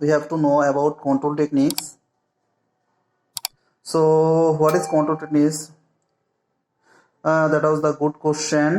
we have to know about control techniques. So what is control techniques? That was the good question.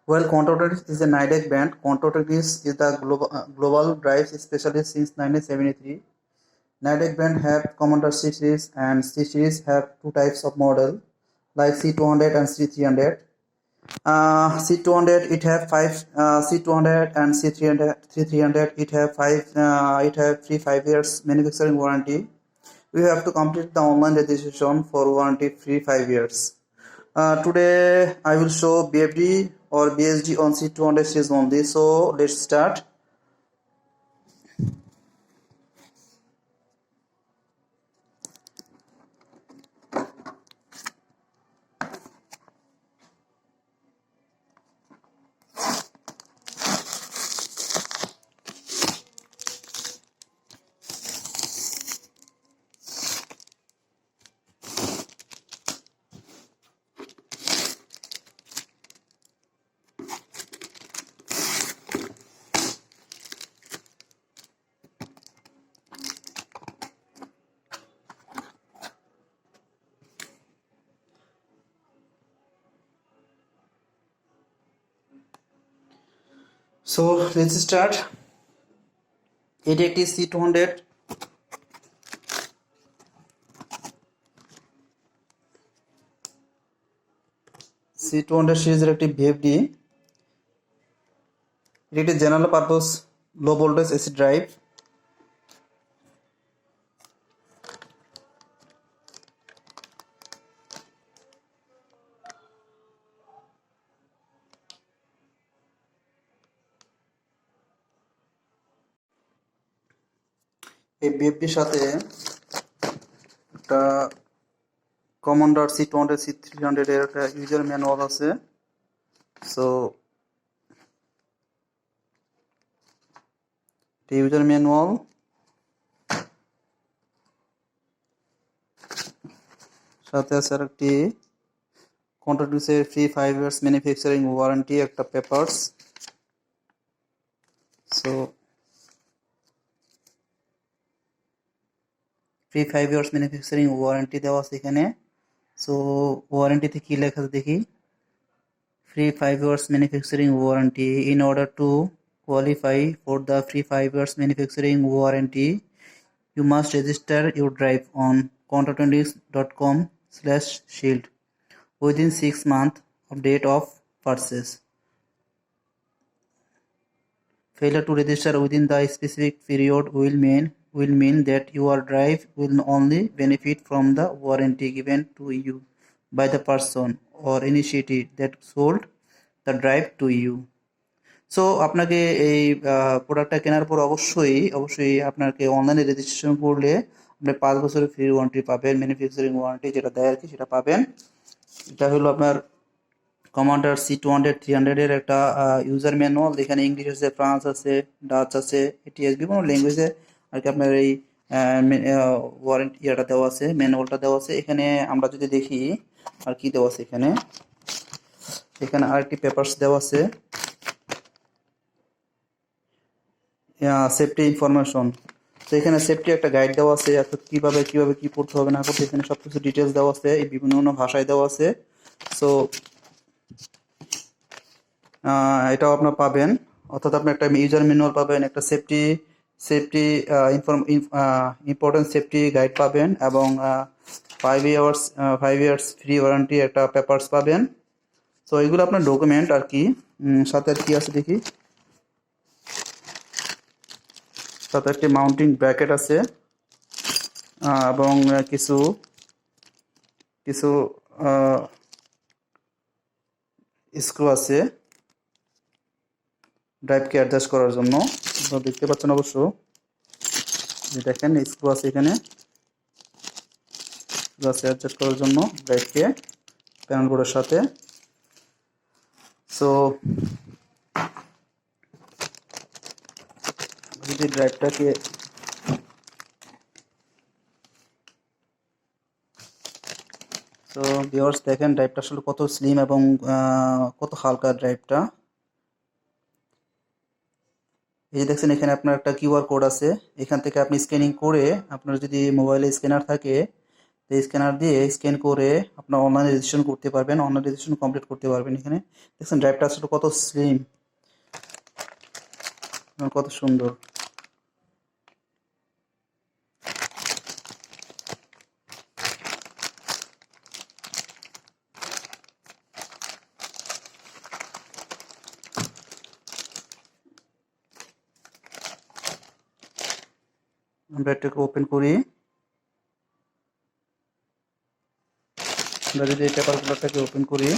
Well, control techniques is a Nidec band. Control techniques is the global drives specialist since 1973. Nidec band have Commander C series, and C series have two types of model like C200 and C300. C200 it have five C200 and C300 it have free 5 years manufacturing warranty. We have to complete the online registration for warranty free 5 years. Today I will show VFD or VSD on C200 series only. So let's start. So let's start. এটি একটি C200 সিরিজের একটি VFD। এটি একটি general purpose low voltage AC drive. এই VFDর সাথে একটা commander C200 C300 এর একটা ইউজার ম্যানুয়াল আছে। সো ইউজার ম্যানুয়াল সাথে আছে আর একটি কন্ট্রাক্টসের ফ্রি 5 ইয়ার্স ম্যানুফ্যাকচারিং ওয়ারেন্টি একটা papers. So free 5 years manufacturing warranty দেওয়া আছে এখানে। সো ওয়ারেন্টিতে কি লেখা আছে দেখি। Free 5 years manufacturing warranty. In order to qualify for the free 5 years manufacturing warranty, you must register your drive on controltechnics.com/shield within 6 months of date of purchase. Failure to register within the specific period will mean that your drive will only benefit from the warranty given to you by the person or initiative that sold the drive to you. So আপনাকে এই প্রোডাক্টটা কেনার পর অবশ্যই আপনাকে অনলাইনে registration করলে আপনি 5 বছরের ফ্রি ওয়ারেন্টি পাবেন, ম্যানুফ্যাকচারিং ওয়ারেন্টি যেটা দেয় আর কি সেটা পাবেন। এটা হলো আপনার কমান্ডার C200 300 এর একটা ইউজার ম্যানুয়াল। এখানে ইংলিশ আছে, ফ্রান্স আছে, ডাচ আছে, এটিএস বিভিন্ন ল্যাঙ্গুয়েজে আর কি আপনার এই ওয়ারেন্টি এটা দেওয়া আছে, ম্যানুয়ালটা দেওয়া আছে। এখানে আমরা যদি দেখি আর কি দেওয়া আছে এখানে আরেকটি পেপারস দেওয়া আছে, সেফটি ইনফরমেশন। তো এখানে সেফটি একটা গাইড দেওয়া আছে, কিভাবে কি পড়তে হবে না করতে, এখানে সবকিছু ডিটেলস দেওয়া আছে, এই বিভিন্ন ভাষায় দেওয়া আছে। সো এটাও আপনার পাবেন, অর্থাৎ আপনি একটা ইউজার ম্যানুয়াল পাবেন, একটা সেফটি ইম্পর্টেন্ট সেফটি গাইড পাবেন এবং 5 ইয়ার্স ফ্রি ওয়ারেন্টি একটা পেপারস পাবেন। সো এগুলো আপনার ডকুমেন্ট আর কি। সাথে আর কি আছে দেখি, সাথে একটি মাউন্টিং ব্র্যাকেট আছে এবং কিছু স্ক্রু আছে ড্রাইভকে অ্যাডজাস্ট করার জন্য। দেখতে পাচ্ছেন অবশ্য, দেখেন স্ক্রু আছে এখানে, অ্যাডজাস্ট করার জন্য ড্রাইভকে প্যানেল বোর্ডের সাথে। সো যদি ড্রাইভটাকে ভিউয়ার্স দেখেন ড্রাইভটা আসলে কত স্লিম এবং কত হালকা ড্রাইভটা। এই যে দেখছেন এখানে আপনার একটা কিউআর কোড আছে, এখান থেকে আপনি স্ক্যানিং করে আপনার যদি মোবাইলে স্ক্যানার থাকে তো স্ক্যানার দিয়ে স্ক্যান করে আপনার অনলাইন রেজিস্ট্রেশন করতে পারবেন, অনলাইন রেজিস্ট্রেশন কমপ্লিট করতে পারবেন। এখানে দেখছেন ড্রাইভটা আসলে কত স্লিম, কত সুন্দর। আমরা এটাকে ওপেন করি, আমরা যদি এই পেপারগুলোটাকে ওপেন করি,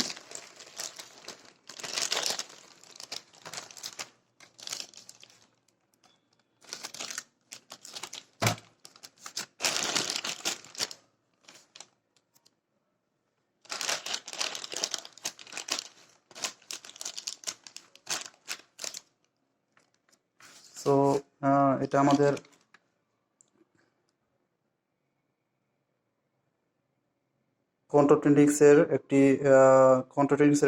সো এটা আমাদের কন্ট্রোটেনিক্সের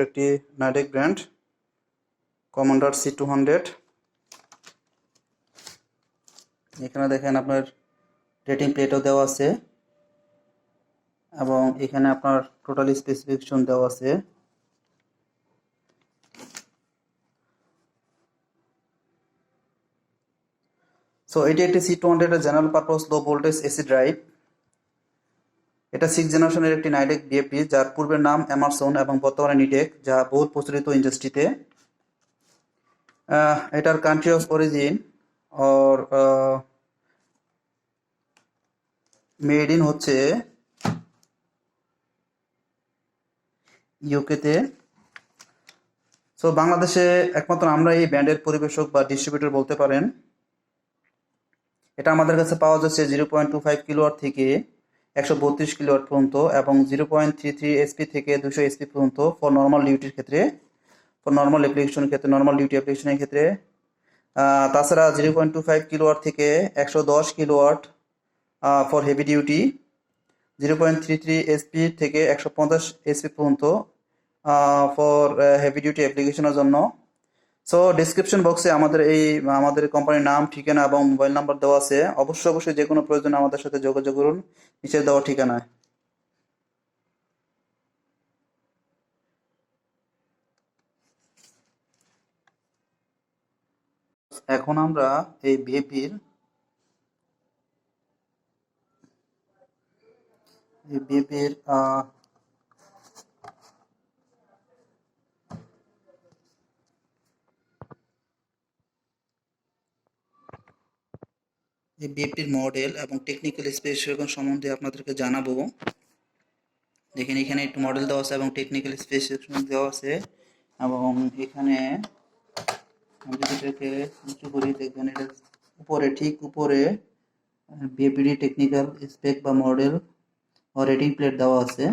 একটি নাইডেক ব্র্যান্ড কমান্ডার C200। এখানে দেখেন আপনার রেটিং প্লেটও দেওয়া আছে এবং এখানে আপনার টোটাল স্পেসিফিকেশন দেওয়া আছে। সো এটি একটি C200 general purpose low voltage AC drive. এটা 6th জেনারেশনের একটি নাইডেক VFD, যার পূর্বের নাম এমারসন এবং বর্তমানে নিডেক, যা বহুল প্রচলিত ইন্ডাস্ট্রিতে। এটার country of origin or made in হচ্ছে ইউকেতে। সো বাংলাদেশে একমাত্র আমরা এই ব্র্যান্ডের পরিবেশক বা ডিস্ট্রিবিউটর বলতে পারেন। এটা আমাদের কাছে পাওয়া যাচ্ছে 0.25 কিলোওয়াট থেকে 132 কিলোওয়াট পর্যন্ত এবং 0.33 SP থেকে 200 SP পর্যন্ত ফর নর্মাল ডিউটির ক্ষেত্রে, ফর নর্মাল অ্যাপ্লিকেশনের ক্ষেত্রে, নর্মাল ডিউটি অ্যাপ্লিকেশনের ক্ষেত্রে। তাছাড়া 0.25 কিলোওয়াট থেকে 110 kilowatt for heavy duty, 0.33 SP থেকে 150 SP পর্যন্ত ফর হেভি ডিউটি অ্যাপ্লিকেশনের জন্য। সো ডিসক্রিপশন বক্সে আমাদের কোম্পানির নাম, ঠিকানা এবং মোবাইল নাম্বার দেওয়া আছে। অবশ্যই যে কোনো প্রয়োজনে আমাদের সাথে যোগাযোগ করুন নিচে দেওয়া ঠিকানায়। এখন আমরা এই ভিএপির মডেল এবং টেকনিক্যাল স্পেসিফিকেশন সম্বন্ধে আপনাদেরকে জানাবো। দেখেন এখানে একটু মডেল দেওয়া আছে এবং টেকনিক্যাল স্পেসিফিকেশন দেওয়া আছে এবং এখানে আমি যদি এটাকে উঁচু করি দেখবেন এটা ঠিক উপরে ভিএপিডি টেকনিক্যাল স্পেক বা মডেল ও রেটিং প্লেট দেওয়া আছে।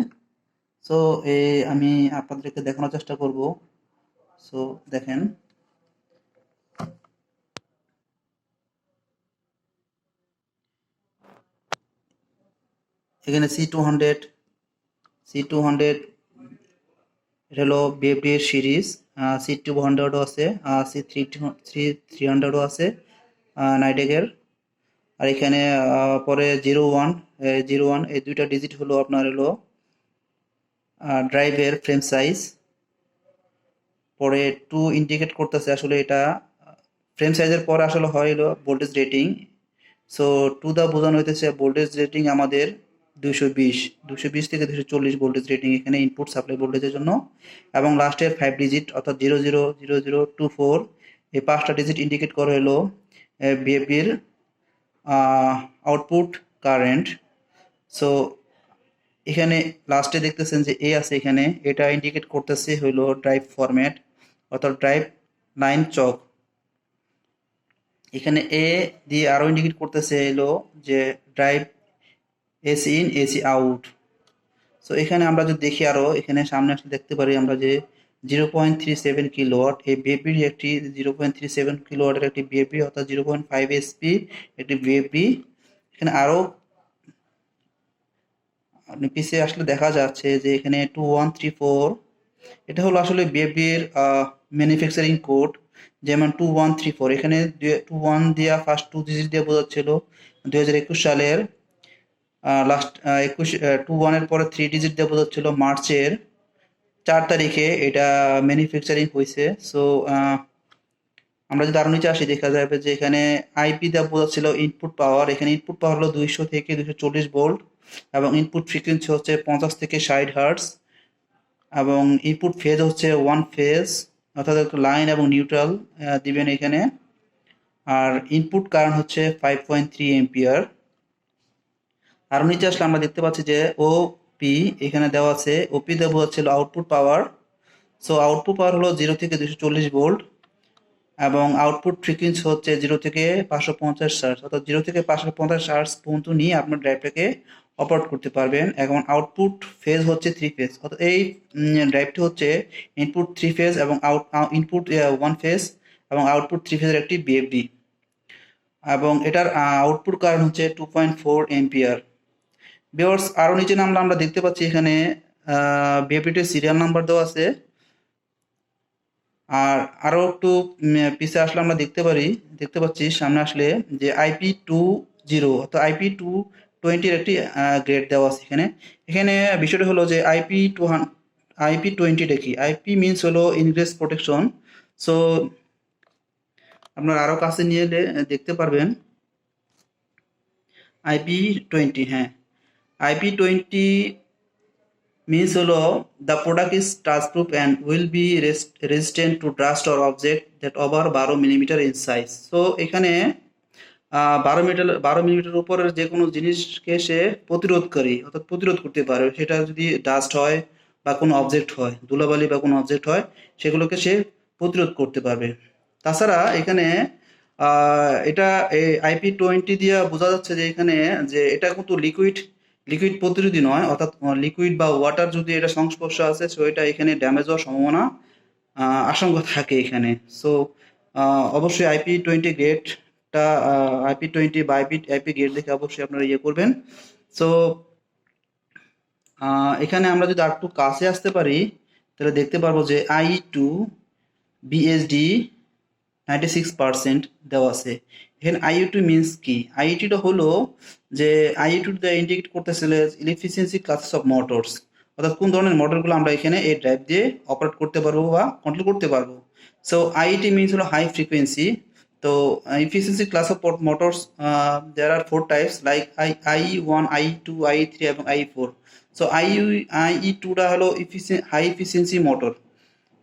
সো আমি আপনাদেরকে দেখানোর চেষ্টা করব। সো দেখেন এখানে C200 এটা হলো VFD সিরিজ, C200ও আছে, C300ও আছে নাইডেকের। আর এখানে পরে 01 এই দুইটা ডিজিট হলো আপনার হলো ড্রাইভের ফ্রেম সাইজ। পরে 2 ইন্ডিকেট করতেছে আসলে এটা ফ্রেম সাইজের পরে আসলে হয় হলো ভোল্টেজ রেটিং। সো 2 দা বোঝানো হইতেছে ভোল্টেজ রেটিং আমাদের 220 থেকে 240 ভোল্টেজ রেটিং এখানে ইনপুট সাপ্লাই ভোল্টেজের জন্য। এবং লাস্টের 5 ডিজিট অর্থাৎ 000024 এই 5টা ডিজিট ইন্ডিকেট করে হলো বিএপির আউটপুট কারেন্ট। সো এখানে লাস্টে দেখতেছেন যে এ আছে, এখানে এটা ইন্ডিকেট করতেছে হলো ড্রাইভ ফরম্যাট অর্থাৎ ড্রাইভ লাইন চক। এখানে এ দিয়ে আরো ইন্ডিকেট করতেছে হলো যে drive AC in AC out. So এখানে আমরা যদি দেখি আরো এখানে সামনে আসলে দেখতে পারি আমরা যে 0.37 কিলোওয়াট এই বিএপির একটি 0.37 কিলোওয়াটের একটি বিএপি অর্থাৎ 0.5 এসপি একটি বিএপি। এখানে আরো আপনি পিছে আসলে দেখা যাচ্ছে যে এখানে 2134 এটা হলো আসলে বিএপির ম্যানুফ্যাকচারিং কোড। যেমন 2134, এখানে 21 দিয়া ফার্স্ট 2 ডিজিট দিয়ে বোঝাচ্ছিল 2021 সালের লাস্ট 21 পরে 3 ডিজিট দিয়ে বোঝাচ্ছিল মার্চের 4 তারিখে এটা ম্যানুফ্যাকচারিং হয়েছে। সো আমরা যদি আরো নিচে আসি দেখা যাবে যে এখানে আইপি দেওয়া বোঝাচ্ছিল ইনপুট পাওয়ার, এখানে ইনপুট পাওয়ার হলো 200 থেকে 240 ভোল্ট এবং ইনপুট ফ্রিকোয়েন্সি হচ্ছে 50 থেকে 60 হার্টজ এবং ইনপুট ফেজ হচ্ছে 1 ফেজ, অর্থাৎ লাইন এবং নিউট্রাল দিবেন এখানে। আর ইনপুট কারেন্ট হচ্ছে 5.3 এম্পিয়ার। আরো নিচে আসলে আমরা দেখতে পাচ্ছি যে ওপি এখানে দেওয়া আছে, ওপি দেওয়া বোঝাচ্ছিল আউটপুট পাওয়ার। সো আউটপুট পাওয়ার হলো 0 থেকে 240 ভোল্ট এবং আউটপুট ফ্রিকোয়েন্সি হচ্ছে 0 থেকে 550 হার্টজ, অর্থাৎ 0 থেকে 550 হার্টজ পর্যন্ত নিয়ে আপনার ড্রাইভটাকে অপারেট করতে পারবেন। এখন আউটপুট ফেজ হচ্ছে 3 ফেজ, অর্থাৎ এই ড্রাইভটি হচ্ছে ইনপুট 3 ফেজ এবং ইনপুট 1 ফেজ এবং আউটপুট 3 ফেজের একটি বিএফডি এবং এটার আউটপুট কারেন্ট হচ্ছে 2.4 এম্পিয়ার। ভিউয়ার্স আরো নিচে নামলে আমরা দেখতে পাচ্ছি এখানে বিএফডিটির সিরিয়াল নাম্বার দেওয়া আছে। আর আরো একটু পিছে আসলে আমরা দেখতে পাচ্ছি সামনে আসলে যে IP20 অর্থাৎ IP220 এর একটি গ্রেড দেওয়া আছে এখানে। এখানে বিষয়টা হলো যে IP20 টা কি? IP মিনস হলো ইনগ্রেস প্রোটেকশন। সো আপনারা আরো কাছে নিয়ে এলে দেখতে পারবেন IP20, হ্যাঁ IP20 means হলো the product is touch proof and will be resistant to dust or object that over 12 millimetre in size। So এখানে 12 মিলিমিটার উপরের যে কোনো জিনিসকে সে প্রতিরোধকারী অর্থাৎ প্রতিরোধ করতে পারে, সেটা যদি ডাস্ট হয় বা কোনো অবজেক্ট হয়, ধুলাবালি বা কোনো অবজেক্ট হয়, সেগুলোকে সে প্রতিরোধ করতে পারবে। তাছাড়া এখানে এটা IP20 দিয়ে বোঝা যাচ্ছে যে এখানে যে এটা কিন্তু লিকুইড প্রতিরোধী নয়, অর্থাৎ লিকুইড বা ওয়াটার যদি এটা সংস্পর্শে আছে সো এটা এখানে ড্যামেজ হওয়ার সম্ভাবনা আশঙ্কা থাকে এখানে। সো অবশ্যই IP20 গ্রেডটা IP20 বা আইপি গ্রেড দেখে অবশ্যই আপনারা ইয়ে করবেন। সো এখানে আমরা যদি আরেকটু কাছে আসতে পারি তাহলে দেখতে পারবো যে I2 VSD 96% দেওয়া আছে। এখানে IU2 মিনস কি? IU2 টা হলো যে IU2 দিয়ে ইন্ডিকেট করতেছিল ইফিসিয়েন্সি ক্লাসেস অফ মোটরস, অর্থাৎ কোন ধরনের মোটরগুলো আমরা এখানে এই ড্রাইভ দিয়ে অপারেট করতে পারবো বা কন্ট্রোল করতে পারবো। সো IET মিনস হলো হাই ফ্রিকোয়েন্সি। তো efficiency class of motors, there are 4 types like IE1, IE2, IE3 এবং IE4। সো IE2 টা হলো হাই এফিসিয়েন্সি মোটর।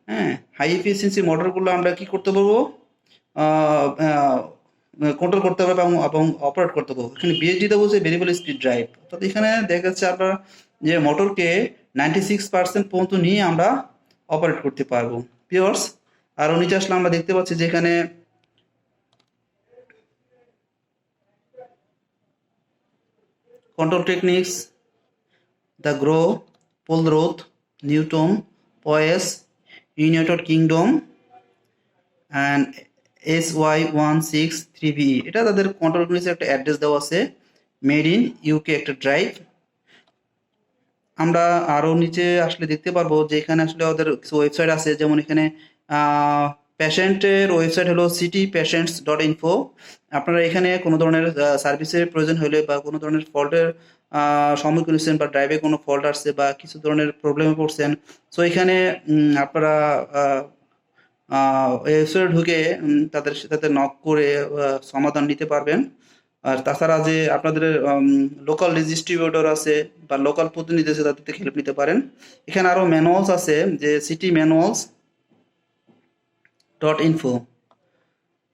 হ্যাঁ, হাই এফিসিয়েন্সি মোটরগুলো আমরা কি করতে পারবো? কন্ট্রোল করতে পারবো এবং অপারেট করতে পারবো। এখানে বিএসডিতে বলছে ভেরিয়েবল স্পিড ড্রাইভ, অর্থাৎ এখানে দেখা যাচ্ছে আপনার যে মোটরকে 96% পর্যন্ত নিয়ে আমরা অপারেট করতে পারবো। ভিউয়ার্স আরও নিচে আসলে আমরা দেখতে পাচ্ছি যে এখানে control techniques, the grow, pull growth, Newton, poise, United Kingdom and SY163VE, এটা তাদের কন্ট্রোল টেকনিক্সের একটা অ্যাড্রেস দেওয়া আছে, মেড ইন ইউকে একটা ড্রাইভ। আমরা আরও নিচে আসলে দেখতে পারবো যে এখানে আসলে ওদের কিছু ওয়েবসাইট আছে, যেমন এখানে পেশেন্টের ওয়েবসাইট হলো citypatients.info। আপনারা এখানে কোনো ধরনের সার্ভিসের প্রয়োজন হলে বা কোনো ধরনের ফল্টের সম্মুখীন হচ্ছেন বা ড্রাইভে কোনো ফল্ট আসছে বা কিছু ধরনের প্রবলেমে পড়ছেন, সো এখানে আপনারা ওয়েবসাইটে ঢুকে তাদের সাথে নক করে সমাধান নিতে পারবেন। আর তাছাড়া যে আপনাদের লোকাল ডিস্ট্রিবিউটর আছে বা লোকাল প্রতিনিধি আছে তাদের থেকে হেল্প নিতে পারেন। এখানে আরও ম্যানুয়ালস আছে যে citymanuals.info।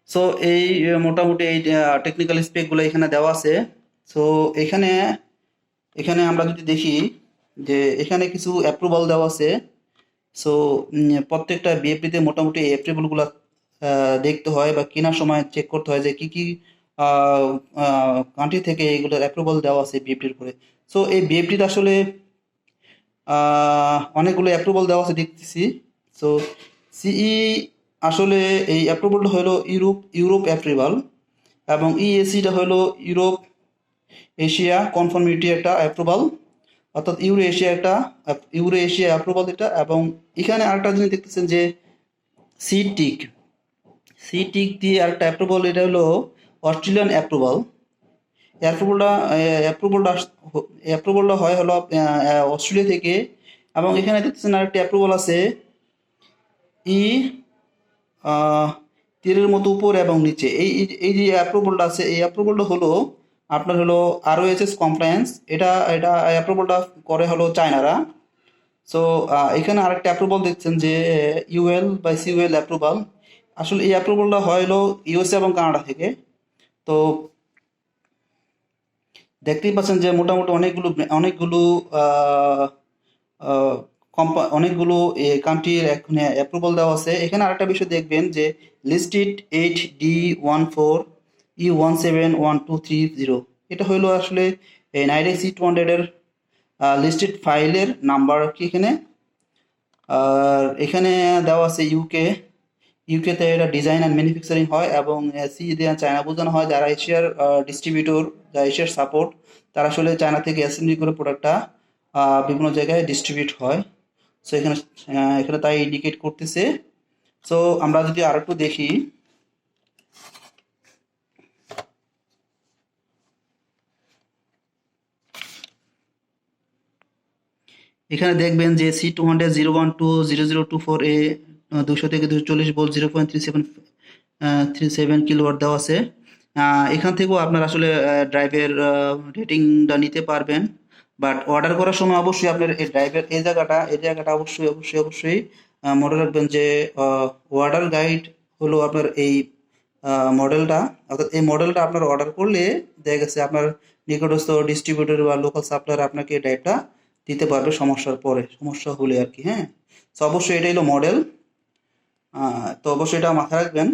সো এই মোটামুটি এই টেকনিক্যাল স্পেকগুলো এখানে দেওয়া আছে। সো এখানে আমরা যদি দেখি যে এখানে কিছু অ্যাপ্রুভাল দেওয়া আছে। সো প্রত্যেকটা বিএফডিতে মোটামুটি এই অ্যাপ্রুভালগুলো দেখতে হয় বা কেনার সময় চেক করতে হয় যে কি কি কান্ট্রি থেকে এগুলোর অ্যাপ্রুভাল দেওয়া আছে বিএফডির করে। সো এই বিএফডিতে আসলে অনেকগুলো অ্যাপ্রুভাল দেওয়া আছে দেখতেছি। সো সিই আসলে এই অ্যাপ্রুভালটা হলো ইউরোপ অ্যাপ্রুভাল এবং ইএসিটা হলো ইউরোপ এশিয়া কনফার্মিটি একটা অ্যাপ্রুভাল, অর্থাৎ ইউরো এশিয়া অ্যাপ্রুভাল এটা। এবং এখানে আরেকটা জিনিস দেখতেছেন যে সিটিক সি টিক দিয়ে আরেকটা অ্যাপ্রুভাল, এটা হলো অস্ট্রেলিয়ান অ্যাপ্রুভাল। অ্যাপ্রুভালটা হয় হলো অস্ট্রেলিয়া থেকে। এবং এখানে দেখতেছেন আরেকটি অ্যাপ্রুভাল আছে, ই তীরের মতো উপরে এবং নিচে। এই যে অ্যাপ্রুভালটা আছে, এই অ্যাপ্রুভালটা হলো আপনার হলো আরওএইচএস কমপ্লায়েন্স। এটা এটা অ্যাপ্রুভালটা করে হলো চায়নারা। সো এখানে আরেকটা অ্যাপ্রুভাল দেখছেন যে ইউএল বা সিউএল অ্যাপ্রুভাল। আসলে এই অ্যাপ্রুভালটা হয় হলো ইউএসএ এবং কানাডা থেকে। তো দেখতেই পাচ্ছেন যে মোটামুটি অনেকগুলো অনেকগুলো কান্ট্রির এখানে অ্যাপ্রুভাল দেওয়া আছে। এখানে আরেকটা বিষয় দেখবেন যে লিস্টেড 8D14E171230, এটা হলো আসলে এই নাইডেক C200 এর লিস্টেড ফাইলের নাম্বার কি এখানে। আর এখানে দেওয়া আছে ইউকেতে এটা ডিজাইন অ্যান্ড ম্যানুফ্যাকচারিং হয়, এবং সি দিয়ে চায়না বোঝানো হয়। যারা এশিয়ার ডিস্ট্রিবিউটর, যারা এশিয়ার সাপোর্ট, তারা আসলে চায়না থেকে অ্যাসেম্বলি করে প্রোডাক্টটা বিভিন্ন জায়গায় ডিস্ট্রিবিউট হয়। সো এখানে তাই ইন্ডিকেট করতেছে। সো আমরা যদি আর একটু দেখি, এখানে দেখবেন যে C200-01200024A 200 থেকে 240 ভোল্ট 0.37 কিলোওয়াট দেওয়া আছে। এখান থেকেও আপনার আসলে ড্রাইভের রেটিংটা নিতে পারবেন। বাট অর্ডার করার সময় অবশ্যই আপনার এই ড্রাইভের এই জায়গাটা অবশ্যই মনে রাখবেন যে অর্ডার গাইড হলো আপনার এই মডেলটা। অর্থাৎ এই মডেলটা আপনার অর্ডার করলে দেখা গেছে আপনার নিকটস্থ ডিস্ট্রিবিউটর বা লোকাল সাপ্লায়ার আপনাকে এই ড্রাইভটা দিতে পারবে সমস্যা হলে আর কি। হ্যাঁ, তো অবশ্যই এটা হলো মডেল। তো অবশ্যই এটা মাথায় রাখবেন।